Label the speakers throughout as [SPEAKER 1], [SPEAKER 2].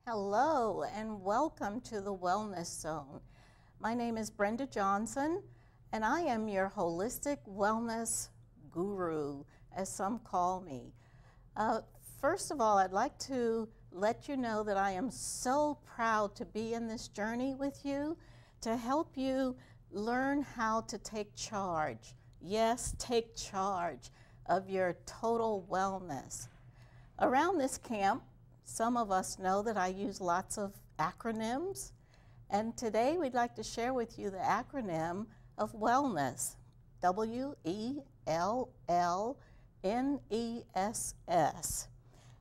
[SPEAKER 1] Hello and welcome to the Wellness Zone. My name is Brynda Johnson and I am your holistic wellness guru, as some call me. First of all, I'd like to let you know that I am so proud to be in this journey with you to help you learn how to take charge. Yes, take charge of your total wellness. Around this camp, some of us know that I use lots of acronyms, and today we'd like to share with you the acronym of wellness, WELLNESS.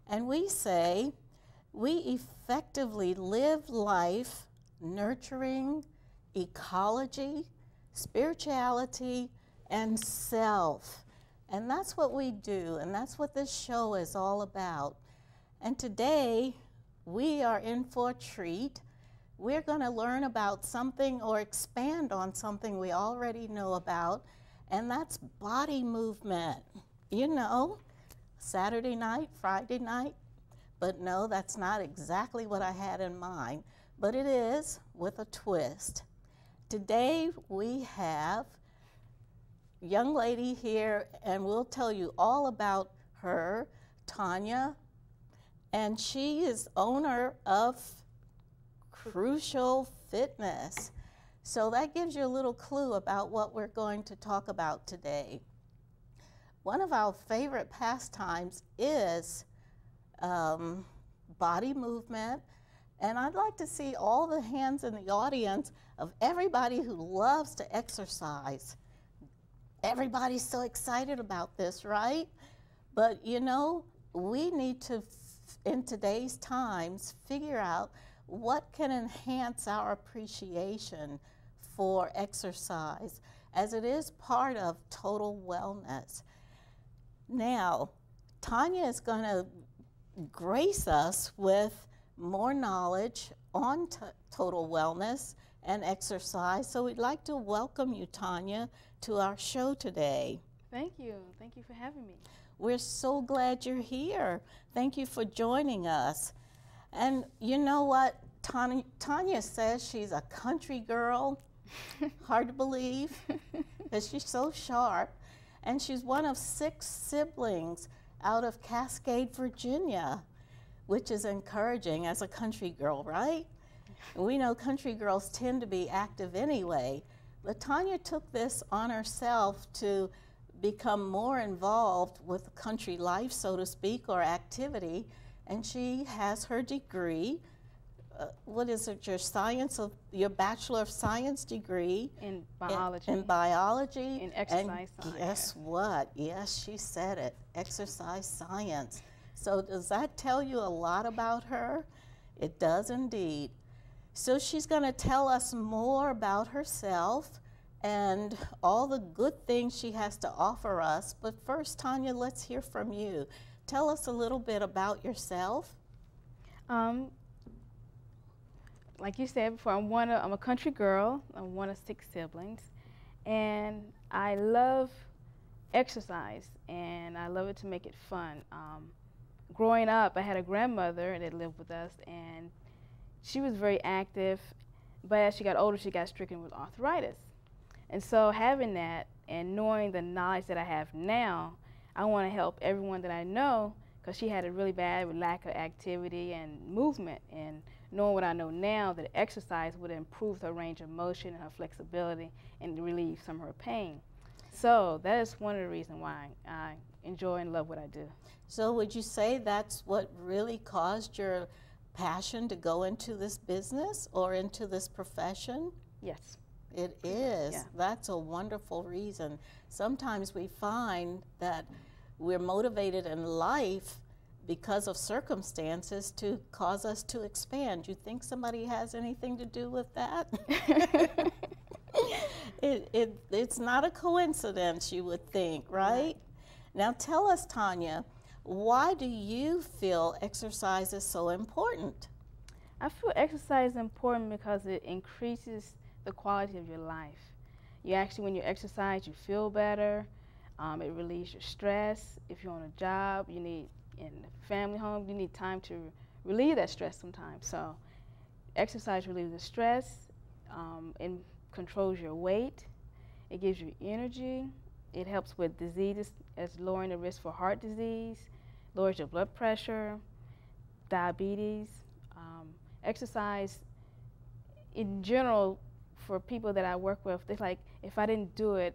[SPEAKER 1] And we say, we effectively live life nurturing ecology, spirituality, and self. And that's what we do, and that's what this show is all about. And today, we are in for a treat. We're going to learn about something or expand on something we already know about, and that's body movement. You know, Saturday night, Friday night, but no, that's not exactly what I had in mind, but it is with a twist. Today, we have a young lady here, and we'll tell you all about her, Tonya. And she is owner of Crucial Fitness. So that gives you a little clue about what we're going to talk about today. One of our favorite pastimes is body movement. And I'd like to see all the hands in the audience of everybody who loves to exercise. Everybody's so excited about this, right? But you know, we need to in today's times, figure out what can enhance our appreciation for exercise, as it is part of total wellness. Now, Tonya is going to grace us with more knowledge on total wellness and exercise, so we'd like to welcome you, Tonya, to our show today.
[SPEAKER 2] Thank you. Thank you for having me.
[SPEAKER 1] We're so glad you're here. Thank you for joining us. And you know what? Tonya says she's a country girl. Hard to believe, because she's so sharp. And she's one of 6 siblings out of Cascade, Virginia, which is encouraging as a country girl, right? We know country girls tend to be active anyway. But Tonya took this on herself to become more involved with country life, so to speak, or activity, and she has her degree. What is it? Your Bachelor of Science degree
[SPEAKER 2] in biology.
[SPEAKER 1] In biology.
[SPEAKER 2] In exercise science.
[SPEAKER 1] Guess what? Yes, she said it. Exercise science. So does that tell you a lot about her? It does indeed. So she's going to tell us more about herself and all the good things she has to offer us. But first, Tonya, let's hear from you. Tell us a little bit about yourself.
[SPEAKER 2] Like you said before, I'm a country girl. I'm one of 6 siblings. And I love exercise, and I love it to make it fun. Growing up, I had a grandmother that lived with us, and she was very active, but as she got older, she got stricken with arthritis. And so having that and knowing the knowledge that I have now, I want to help everyone that I know, because she had a really bad lack of activity and movement. And knowing what I know now, that exercise would improve her range of motion and her flexibility and relieve some of her pain. So that is one of the reasons why I enjoy and love what I do.
[SPEAKER 1] So would you say that's what really caused your passion to go into this business or into this profession?
[SPEAKER 2] Yes.
[SPEAKER 1] It is.
[SPEAKER 2] Yeah.
[SPEAKER 1] That's a wonderful reason. Sometimes we find that we're motivated in life because of circumstances to cause us to expand. You think somebody has anything to do with that? It's not a coincidence, you would think, right? Now tell us, Tonya, why do you feel exercise is so important?
[SPEAKER 2] I feel exercise is important because it increases the quality of your life. You actually, when you exercise, you feel better. It relieves your stress. If you're on a job, you need in a family home, you need time to relieve that stress sometimes. So exercise relieves the stress, and controls your weight. It gives you energy. It helps with diseases as lowering the risk for heart disease, lowers your blood pressure, diabetes. Exercise in general, for people that I work with, they're like, if I didn't do it,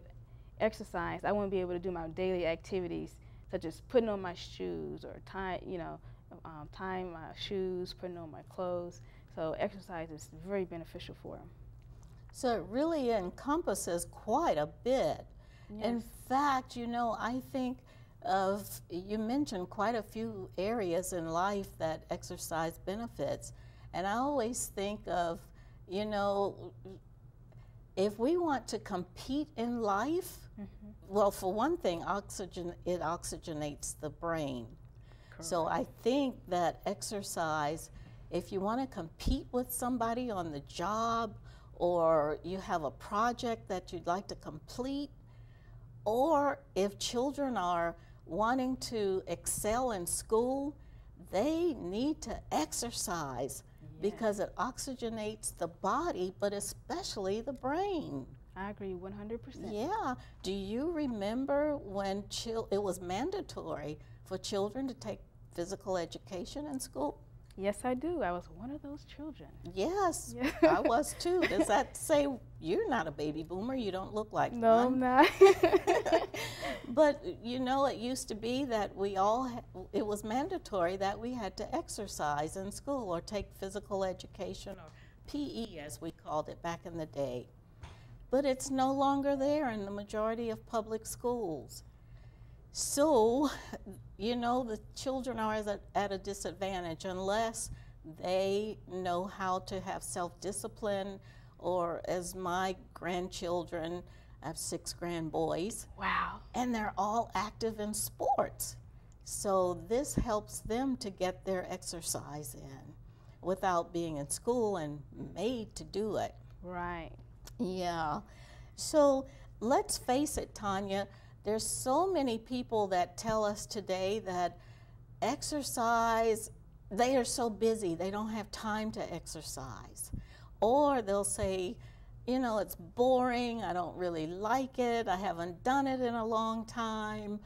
[SPEAKER 2] exercise, I wouldn't be able to do my daily activities, such as putting on my shoes or tying my shoes, putting on my clothes. So exercise is very beneficial for them.
[SPEAKER 1] So it really encompasses quite a bit.
[SPEAKER 2] Yes.
[SPEAKER 1] In fact, you know, I think you mentioned quite a few areas in life that exercise benefits. And I always think of, you know, if we want to compete in life, well, for one thing, it oxygenates the brain.
[SPEAKER 2] Correct.
[SPEAKER 1] So I think that exercise, if you want to compete with somebody on the job, or you have a project that you'd like to complete, or if children are wanting to excel in school, they need to exercise. Yes. Because it oxygenates the body, but especially the brain.
[SPEAKER 2] I agree 100%.
[SPEAKER 1] Yeah. Do you remember when it was mandatory for children to take physical education in school?
[SPEAKER 2] Yes, I do. I was one of those children.
[SPEAKER 1] Yes,
[SPEAKER 2] Yeah.
[SPEAKER 1] I was too. Does that say you're not a baby boomer? You don't look like one.
[SPEAKER 2] No, I'm not.
[SPEAKER 1] But you know, it used to be that it was mandatory that we had to exercise in school or take physical education, or PE as we called it back in the day. But it's no longer there in the majority of public schools. So, you know, the children are at a disadvantage unless they know how to have self-discipline, or as my grandchildren, I have 6 grandboys.
[SPEAKER 2] Wow.
[SPEAKER 1] And they're all active in sports. So this helps them to get their exercise in without being in school and made to do it.
[SPEAKER 2] Right.
[SPEAKER 1] Yeah. So let's face it, Tonya, there's so many people that tell us today that exercise, they are so busy, they don't have time to exercise. Or they'll say, you know, it's boring, I don't really like it, I haven't done it in a long time.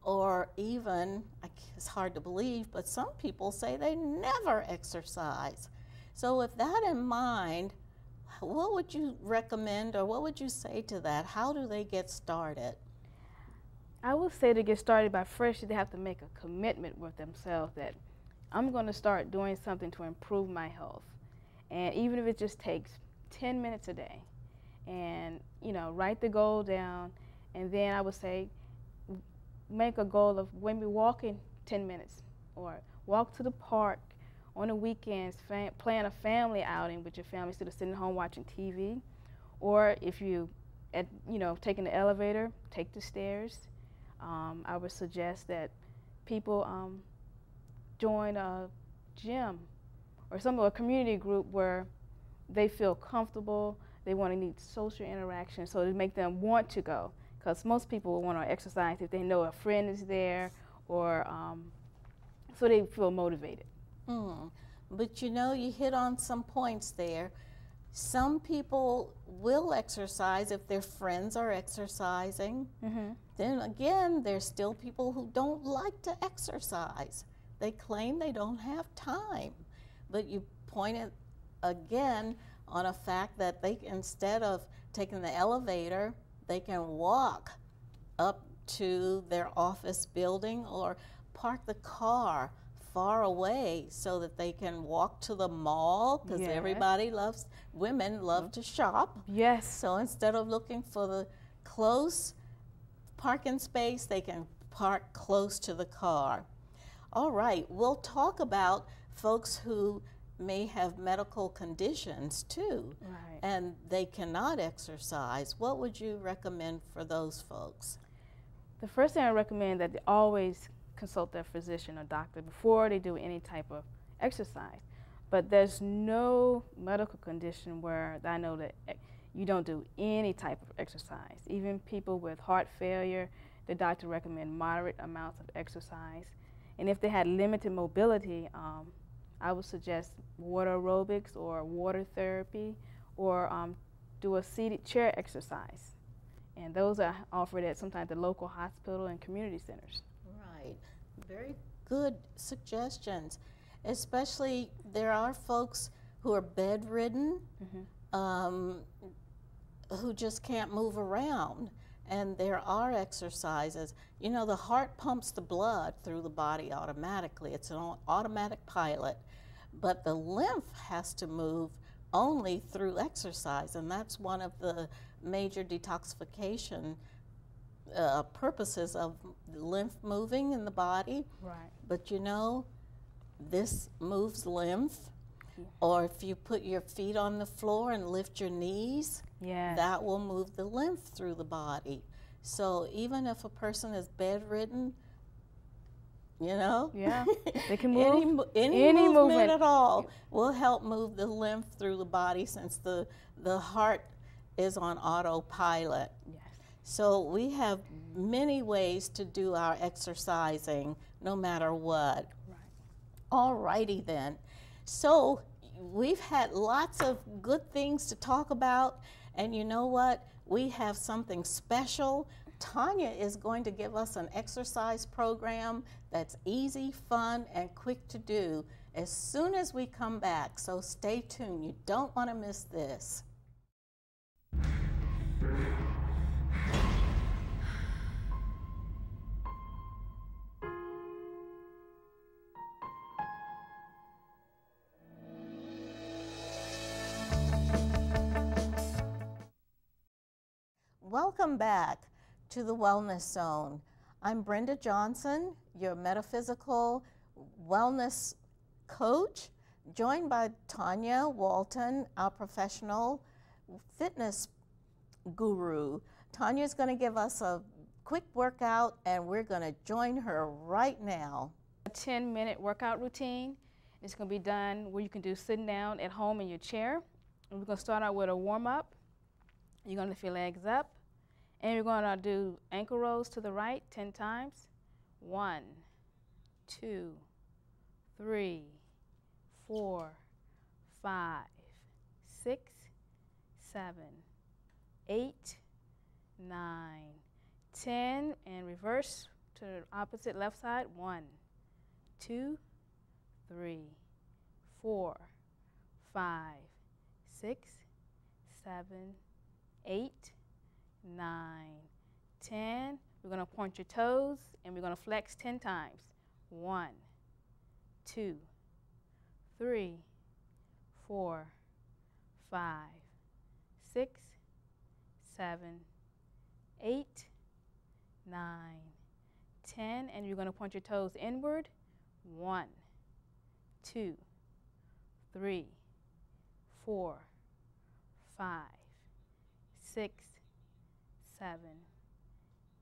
[SPEAKER 1] Or even, it's hard to believe, but some people say they never exercise. So with that in mind, what would you recommend, or what would you say to that? How do they get started?
[SPEAKER 2] I would say to get started by first, they have to make a commitment with themselves that I'm going to start doing something to improve my health. And even if it just takes 10 minutes a day, and, you know, write the goal down, and then I would say make a goal of maybe walking 10 minutes, or walk to the park on the weekends, plan a family outing with your family instead of sitting home watching TV. Or if you, taking the elevator, take the stairs. I would suggest that people join a gym or a community group where they feel comfortable, they want to need social interaction, so to make them want to go. Because most people will want to exercise if they know a friend is there, or so they feel motivated.
[SPEAKER 1] But you know, you hit on some points there. Some people will exercise if their friends are exercising. Then again, there's still people who don't like to exercise. They claim they don't have time. But you pointed again on a fact that they, instead of taking the elevator, they can walk up to their office building or park the car far away so that they can walk to the mall, because everybody loves, women love to shop.
[SPEAKER 2] Yes.
[SPEAKER 1] So instead of looking for the close parking space, they can park close to the car. All right, we'll talk about folks who may have medical conditions too,
[SPEAKER 2] Right.
[SPEAKER 1] and they cannot exercise. What would you recommend for those folks?
[SPEAKER 2] The first thing I recommend that they always consult their physician or doctor before they do any type of exercise. But there's no medical condition where I know that you don't do any type of exercise. Even people with heart failure, the doctor recommend moderate amounts of exercise. And if they had limited mobility, I would suggest water aerobics or water therapy, or do a seated chair exercise. And those are offered at sometimes the local hospital and community centers.
[SPEAKER 1] Right. Very good suggestions. Especially there are folks who are bedridden, who just can't move around. And there are exercises. You know, the heart pumps the blood through the body automatically. It's an automatic pilot. But the lymph has to move only through exercise, and that's one of the major detoxification purposes of lymph moving in the body.
[SPEAKER 2] Right.
[SPEAKER 1] But you know, this moves lymph. Or if you put your feet on the floor and lift your knees, that will move the lymph through the body. So even if a person is bedridden, you know,
[SPEAKER 2] they can move.
[SPEAKER 1] Any movement at all will help move the lymph through the body, since the heart is on autopilot.
[SPEAKER 2] Yes.
[SPEAKER 1] So we have many ways to do our exercising, no matter what.
[SPEAKER 2] Right.
[SPEAKER 1] All righty then. So we've had lots of good things to talk about, and you know what? We have something special. Tonya is going to give us an exercise program that's easy, fun, and quick to do as soon as we come back. So stay tuned. You don't want to miss this. Welcome back to the Wellness Zone. I'm Brynda Johnson, your metaphysical wellness coach, joined by Tonya Walton, our professional fitness guru. Tonya is going to give us a quick workout, and we're going to join her right now.
[SPEAKER 2] A 10-minute workout routine. It's going to be done where you can do sitting down at home in your chair. And we're going to start out with a warm-up. You're going to lift your legs up. And you're going to do ankle rolls to the right 10 times. 1, 2, 3, 4, 5, 6, 7, 8, 9, 10. And reverse to the opposite left side. 1, 2, 3, 4, 5, 6, 7, 8, 9, 10. We're going to point your toes, and we're going to flex 10 times. 1, 2, 3, 4, 5, 6, 7, 8, 9, 10. And you're going to point your toes inward. 1, 2, 3, 4, 5, 6, 7,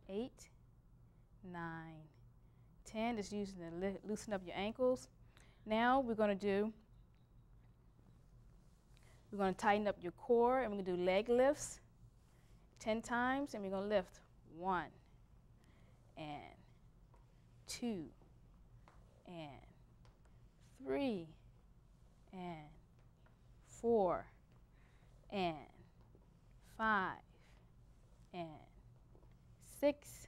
[SPEAKER 2] 8, 9, 10. Just using to loosen up your ankles. Now we're going to tighten up your core, and we're going to do leg lifts 10 times, and we're going to lift 1 and 2 and 3 and 4 and 5 and 6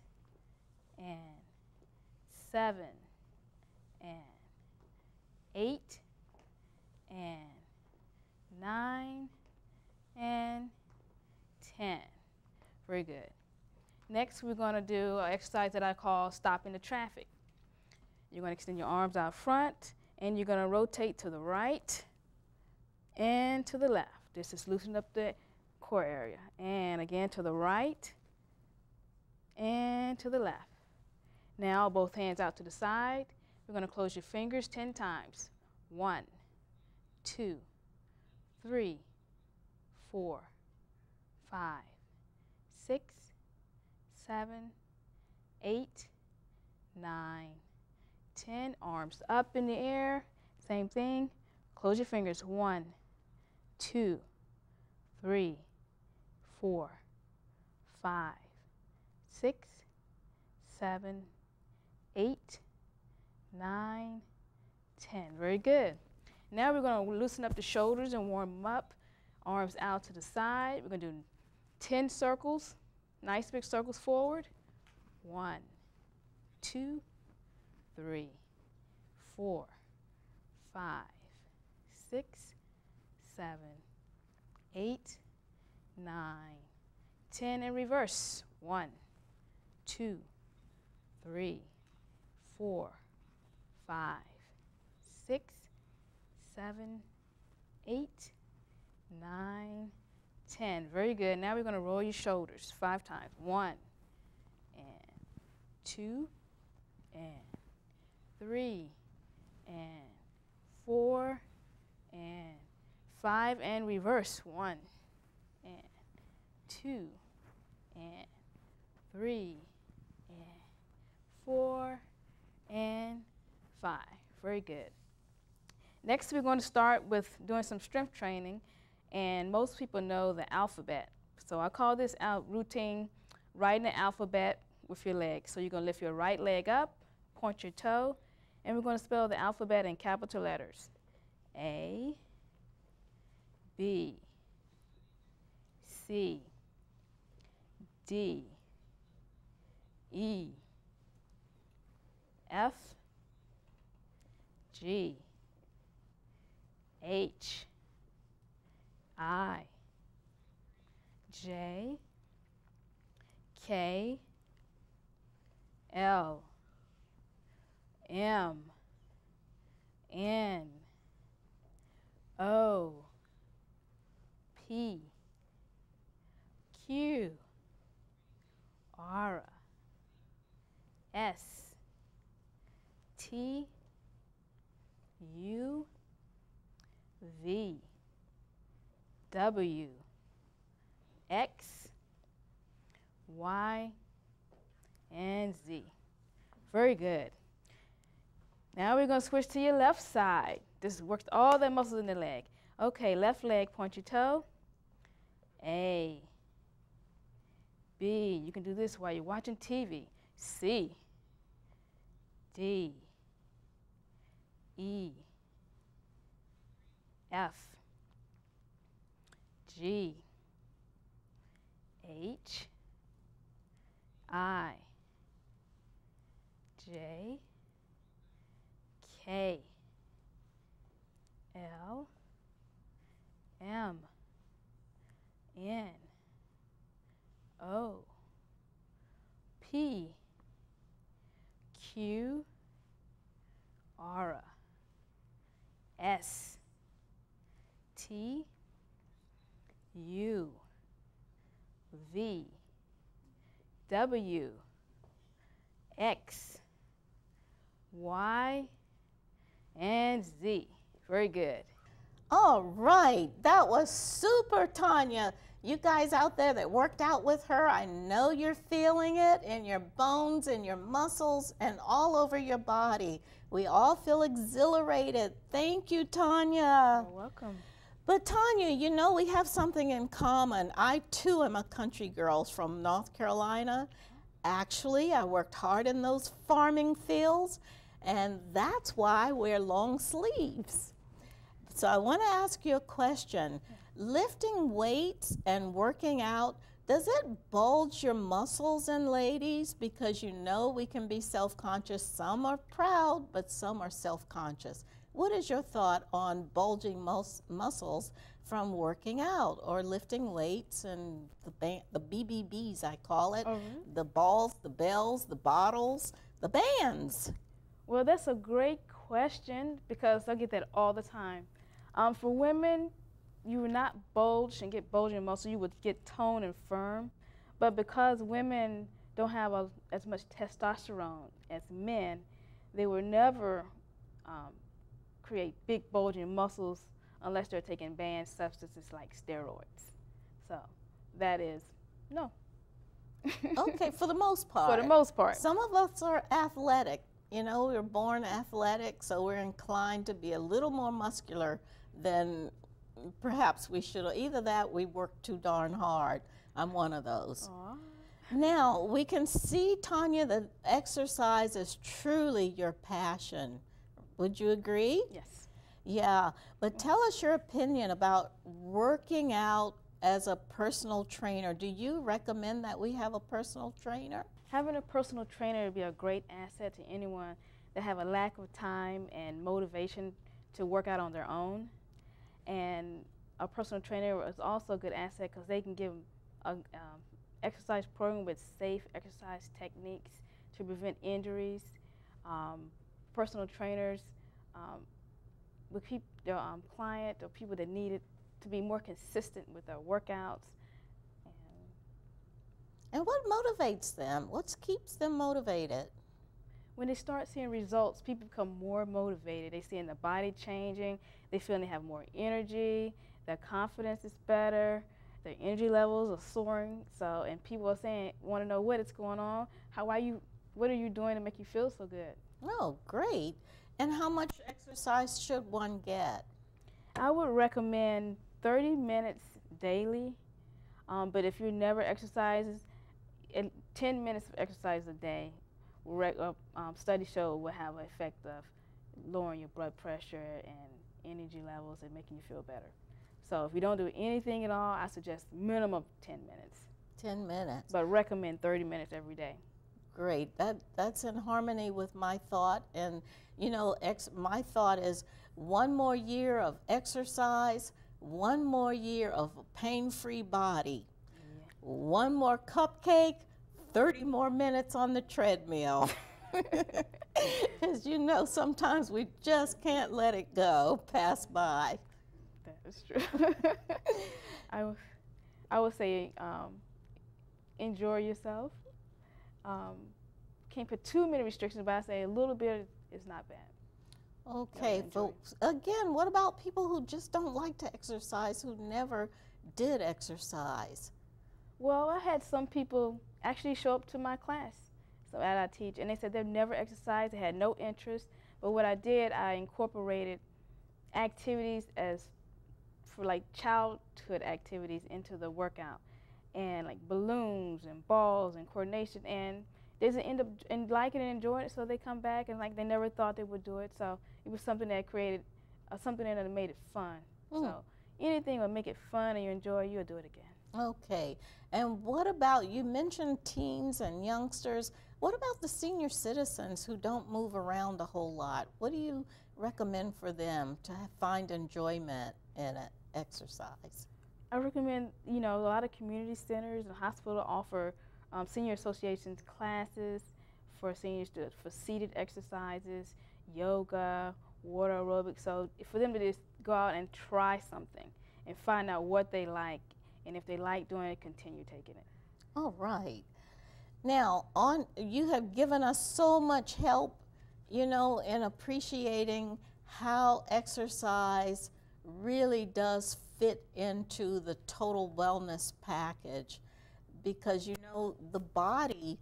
[SPEAKER 2] and 7 and 8 and 9 and 10. Very good. Next, we're going to do an exercise that I call stopping the traffic. You're going to extend your arms out front, and you're going to rotate to the right and to the left. This is loosening up the core area. And again, to the right and to the left. Now, both hands out to the side. We're going to close your fingers 10 times. 1, 2, 3, 4, 5, 6, 7, 8, 9, 10. Arms up in the air. Same thing. Close your fingers. 1, 2, 3, 4, 5, 6, 7, 8, 9, 10. Very good. Now we're going to loosen up the shoulders and warm them up. Arms out to the side. We're going to do 10 circles, nice big circles forward. 1, 2, 3, 4, 5, 6, 7, 8, 9, 10, and reverse. 1, 2, 3, 4, 5, 6, 7, 8, 9, 10. Very good. Now we're going to roll your shoulders 5 times. 1, and 2, and 3, and 4, and 5, and reverse. 1, and 2, and 3, and 4, and 5. Very good. Next, we're going to start with doing some strength training, and most people know the alphabet. So I call this routine writing the alphabet with your leg. So you're going to lift your right leg up, point your toe, and we're going to spell the alphabet in capital letters. A, B, C, D, E, F, G, H, I, J, K, L, M, N, O, P, Q, R, S, T, U, V, W, X, Y, and Z. Very good. Now we're going to switch to your left side. This works all the muscles in the leg. Okay, left leg, point your toe. A, B, you can do this while you're watching TV. C, D, E, F, G, H, I, J, K, L, M, N, O, P, Q, R, S, T, U, V, W, X, Y, and Z. Very good.
[SPEAKER 1] All right, that was super, Tonya. You guys out there that worked out with her, I know you're feeling it in your bones, in your muscles, and all over your body. We all feel exhilarated. Thank you, Tonya.
[SPEAKER 2] You're welcome.
[SPEAKER 1] But Tonya, you know we have something in common. I too am a country girl from North Carolina. Actually, I worked hard in those farming fields, and that's why I wear long sleeves. So I want to ask you a question. Lifting weights and working out, does it bulge your muscles in ladies? Because you know we can be self-conscious. Some are proud, but some are self-conscious. What is your thought on bulging muscles from working out or lifting weights and the BBBs, I call it, the balls, the bells, the bottles, the bands?
[SPEAKER 2] Well, that's a great question because I get that all the time. For women, you would not bulge and get bulging muscle. You would get toned and firm. But because women don't have as much testosterone as men, they will never create big bulging muscles unless they're taking banned substances like steroids. So that is no.
[SPEAKER 1] Okay, for the most part.
[SPEAKER 2] For the most part.
[SPEAKER 1] Some of us are athletic. You know, we were born athletic, so we're inclined to be a little more muscular than perhaps we should. Either that, we work too darn hard. I'm one of those.
[SPEAKER 2] Aww.
[SPEAKER 1] Now, we can see, Tonya, that exercise is truly your passion. Would you agree?
[SPEAKER 2] Yes.
[SPEAKER 1] Yeah, but tell us your opinion about working out as a personal trainer. Do you recommend that we have a personal trainer?
[SPEAKER 2] Having a personal trainer would be a great asset to anyone that have a lack of time and motivation to work out on their own. And a personal trainer is also a good asset because they can give a exercise program with safe exercise techniques to prevent injuries. Personal trainers with their client or people that need it to be more consistent with their workouts.
[SPEAKER 1] And what motivates them? What keeps them motivated?
[SPEAKER 2] When they start seeing results, people become more motivated. They see the body changing. They feel they have more energy. Their confidence is better. Their energy levels are soaring. So, and people are saying, want to know what is going on. What are you doing to make you feel so good?
[SPEAKER 1] Oh, great. And how much exercise should one get?
[SPEAKER 2] I would recommend 30 minutes daily. But if you never exercise, 10 minutes of exercise a day, studies show will have an effect of lowering your blood pressure and energy levels and making you feel better. So if you don't do anything at all, I suggest minimum of 10 minutes.
[SPEAKER 1] 10 minutes.
[SPEAKER 2] But recommend 30 minutes every day.
[SPEAKER 1] Great. That's in harmony with my thought. And, you know, my thought is one more year of exercise, one more year of a pain-free body, one more cupcake, 30 more minutes on the treadmill. Because, you know, sometimes we just can't let it go, pass by.
[SPEAKER 2] That is true. I would say enjoy yourself. Can't put too many restrictions, but I say a little bit is not bad.
[SPEAKER 1] Okay, but again, what about people who just don't like to exercise, who never did exercise?
[SPEAKER 2] Well, I had some people actually show up to my class that I teach, and they said they've never exercised, they had no interest, but what I did, I incorporated activities for like childhood activities into the workout, and like balloons and balls and coordination, and they just end up liking and enjoying it, so they come back and like they never thought they would do it, so it was something that created something that made it fun. So anything will make it fun and you enjoy, you'll do it again.
[SPEAKER 1] Okay, and what about, you mentioned teens and youngsters, what about the senior citizens who don't move around a whole lot? What do you recommend for them to find enjoyment in exercise?
[SPEAKER 2] I recommend, you know, a lot of community centers and hospitals offer senior associations classes for seniors for seated exercises, yoga, water aerobics, so for them to just go out and try something and find out what they like, and if they like doing it, continue taking it.
[SPEAKER 1] All right. Now, you have given us so much help, you know, in appreciating how exercise really does fit into the total wellness package, because, you know, the body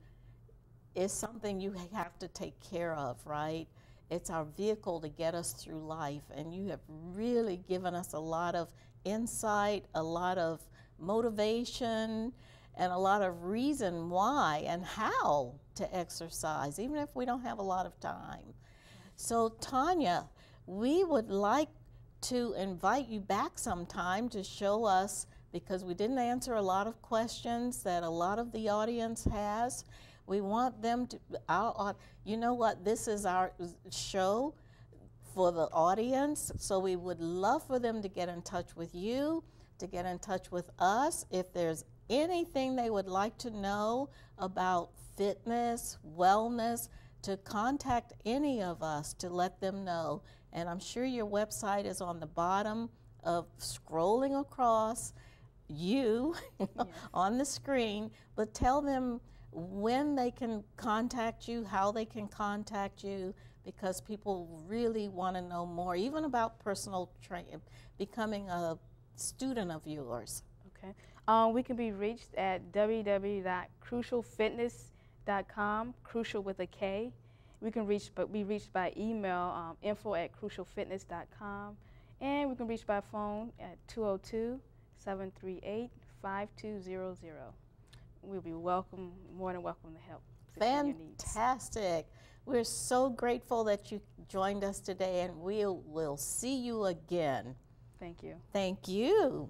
[SPEAKER 1] is something you have to take care of, right? It's our vehicle to get us through life, and you have really given us a lot of insight, a lot of motivation, and a lot of reason why and how to exercise, even if we don't have a lot of time. So, Tonya, we would like to invite you back sometime to show us, because we didn't answer a lot of questions that a lot of the audience has. We want them to, you know what, this is our show for the audience, so we would love for them to get in touch with you, to get in touch with us. If there's anything they would like to know about fitness, wellness, to contact any of us to let them know. And I'm sure your website is on the bottom of scrolling across you on the screen, but tell them when they can contact you, how they can contact you, because people really want to know more, even about personal training, becoming a student of yours.
[SPEAKER 2] Okay. We can be reached at www.crucialfitness.com, crucial with a K. We can be reached by email, info@crucialfitness.com, and we can reach by phone at 202-738-5200. We'll be more than welcome to help assisting your needs.
[SPEAKER 1] Fantastic. We're so grateful that you joined us today, and we'll see you again.
[SPEAKER 2] Thank you.
[SPEAKER 1] Thank you.